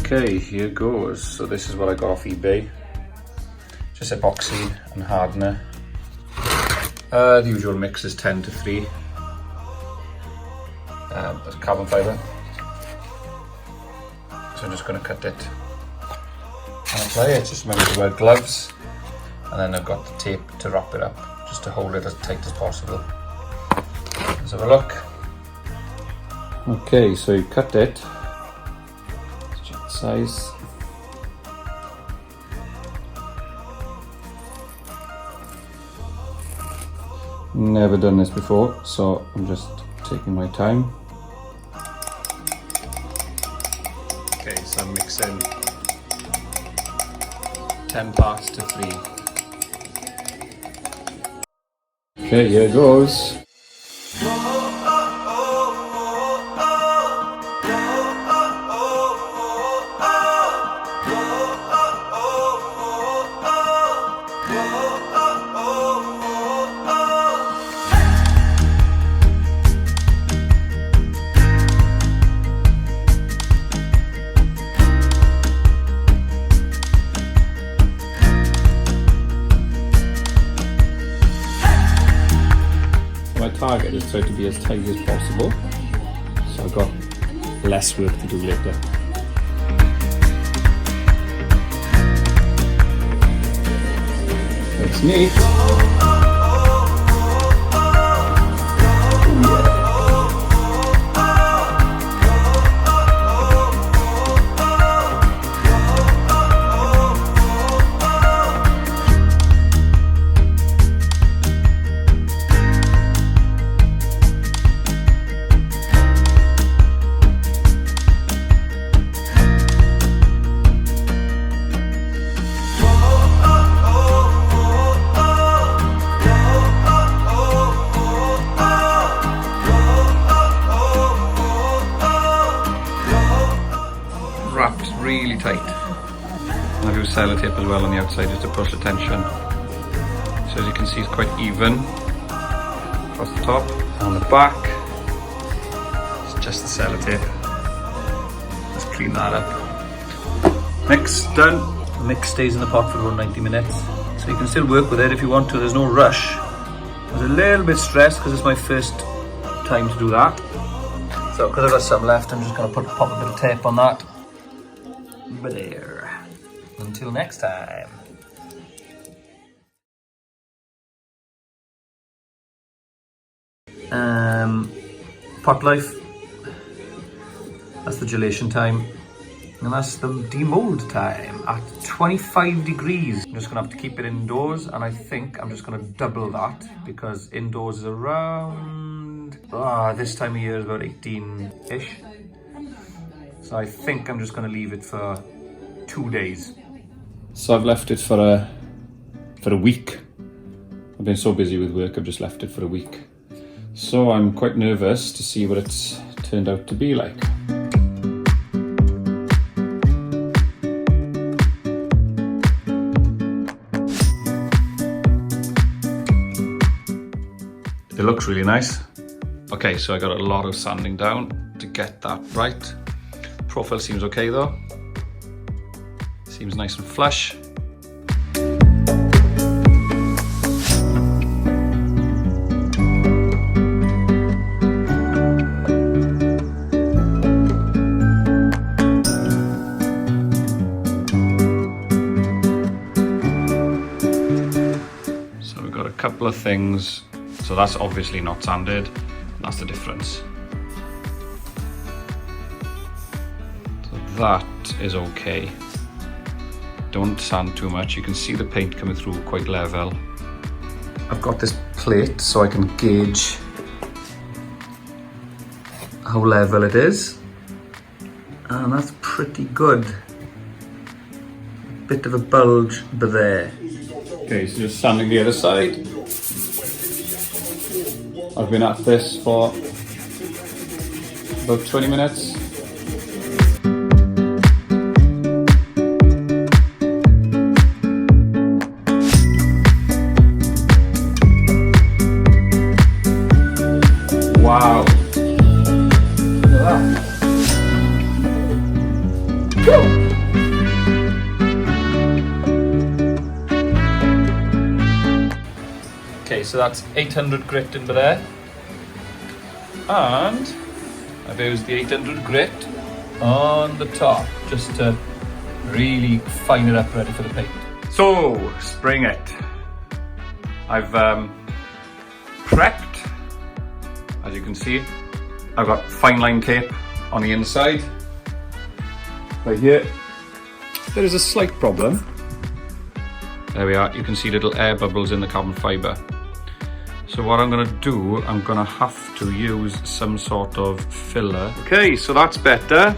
Okay, here goes. So this is what I got off eBay. Just epoxy and hardener. The usual mix is 10 to 3. That's carbon fibre. So I'm just going to cut it and apply it. Just remember to wear gloves. And then I've got the tape to wrap it up, just to hold it as tight as possible. Let's have a look. Okay, so you cut it. Size. Never done this before, so I'm just taking my time. Okay, so I'm mixing 10 parts to 3. Okay, here goes. My target is try to be as tight as possible, so I've got less work to do later. That's neat. Wrapped really tight. And I've used sellotape as well on the outside just to push the tension. So as you can see, it's quite even across the top. And on the back, it's just the sellotape. Let's clean that up. Mix done. The mix stays in the pot for around 90 minutes. So you can still work with it if you want to, there's no rush. I was a little bit stressed because it's my first time to do that. So because I've got some left, I'm just going to pop a bit of tape on that. But there. Until next time. Pot life. That's the gelation time. And that's the demold time at 25 degrees. I'm just gonna have to keep it indoors, and I think I'm just gonna double that because indoors is around, this time of year is about 18-ish. So I think I'm just gonna leave it for 2 days. So I've left it for a week. I've been so busy with work, I've just left it for a week. So I'm quite nervous to see what it's turned out to be like. It looks really nice. Okay, so I got a lot of sanding down to get that right. Profile seems okay though. Seems nice and flush. couple of things. So that's obviously not sanded. That's the difference. So that is okay. Don't sand too much. You can see the paint coming through quite level. I've got this plate so I can gauge how level it is. And that's pretty good. Bit of a bulge but there. Okay, so just sanding the other side. I've been at this for about 20 minutes. Wow. Look at that. Woo! Okay, so that's 800 grit in there. And I've used the 800 grit on the top just to really fine it up ready for the paint. So, spraying it. I've prepped. As you can see, I've got fine line tape on the inside. Right here, there is a slight problem. There we are, you can see little air bubbles in the carbon fibre. So what I'm gonna do, I'm gonna have to use some sort of filler. Okay, so that's better.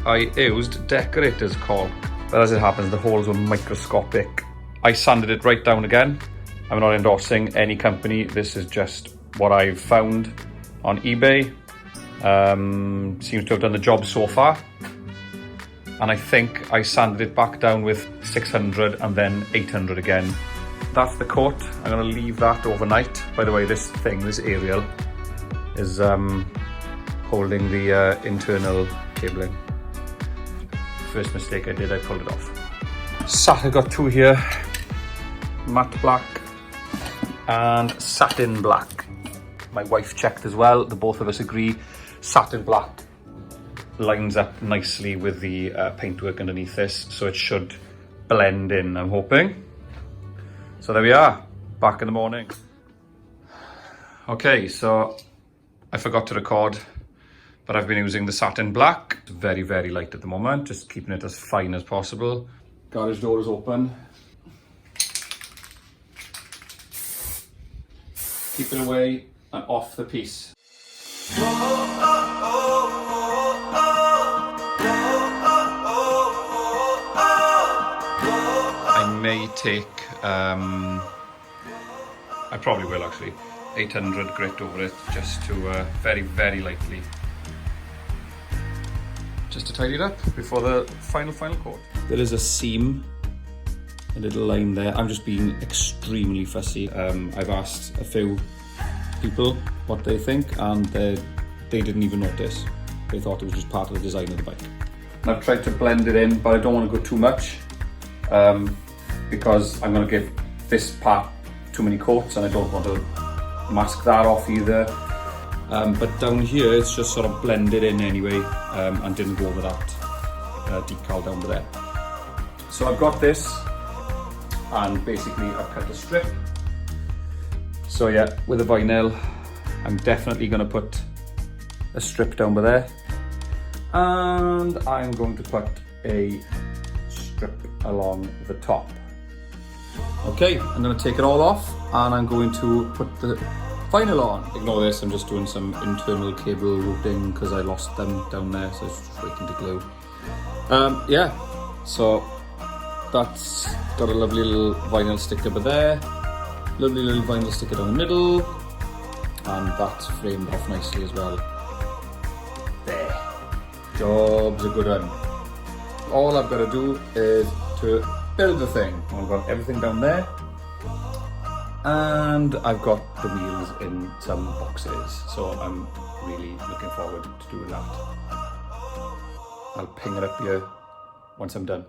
I used decorator's caulk, but as it happens, the holes were microscopic. I sanded it right down again. I'm not endorsing any company, this is just what I've found on eBay. Seems to have done the job so far. And I think I sanded it back down with 600 and then 800 again. That's the coat. I'm gonna leave that overnight. By the way, this aerial is holding the internal cabling. First mistake I did, I pulled it off. I got two here, matte black and satin black. My wife checked as well, the both of us agree satin black lines up nicely with the paintwork underneath this, so it should blend in, I'm hoping. So there we are, back in the morning. Okay, so I forgot to record, but I've been using the satin black. It's very, very light at the moment, just keeping it as fine as possible. Garage door is open. Keep it away and off the piece. I may take, I probably will actually, 800 grit over it just to very, very lightly. Just to tidy it up before the final coat. There is a seam, a little line there. I'm just being extremely fussy. I've asked a few people what they think and they didn't even notice. They thought it was just part of the design of the bike. I've tried to blend it in, but I don't want to go too much because I'm going to give this part too many coats and I don't want to mask that off either. But down here it's just sort of blended in anyway and didn't go over that decal down there. So I've got this and basically I've cut the strip. So yeah, with the vinyl, I'm definitely going to put a strip down by there. And I'm going to put a strip along the top. Okay, I'm going to take it all off and I'm going to put the vinyl on. Ignore this, I'm just doing some internal cable routing because I lost them down there, so it's just waiting to glue. Yeah, so that's got a lovely little vinyl sticker over there. Lovely little vinyl sticker down the middle, and that's framed off nicely as well. There, job's a good one. All I've got to do is to build the thing. I've got everything down there, and I've got the wheels in some boxes, so I'm really looking forward to doing that. I'll ping it up here once I'm done.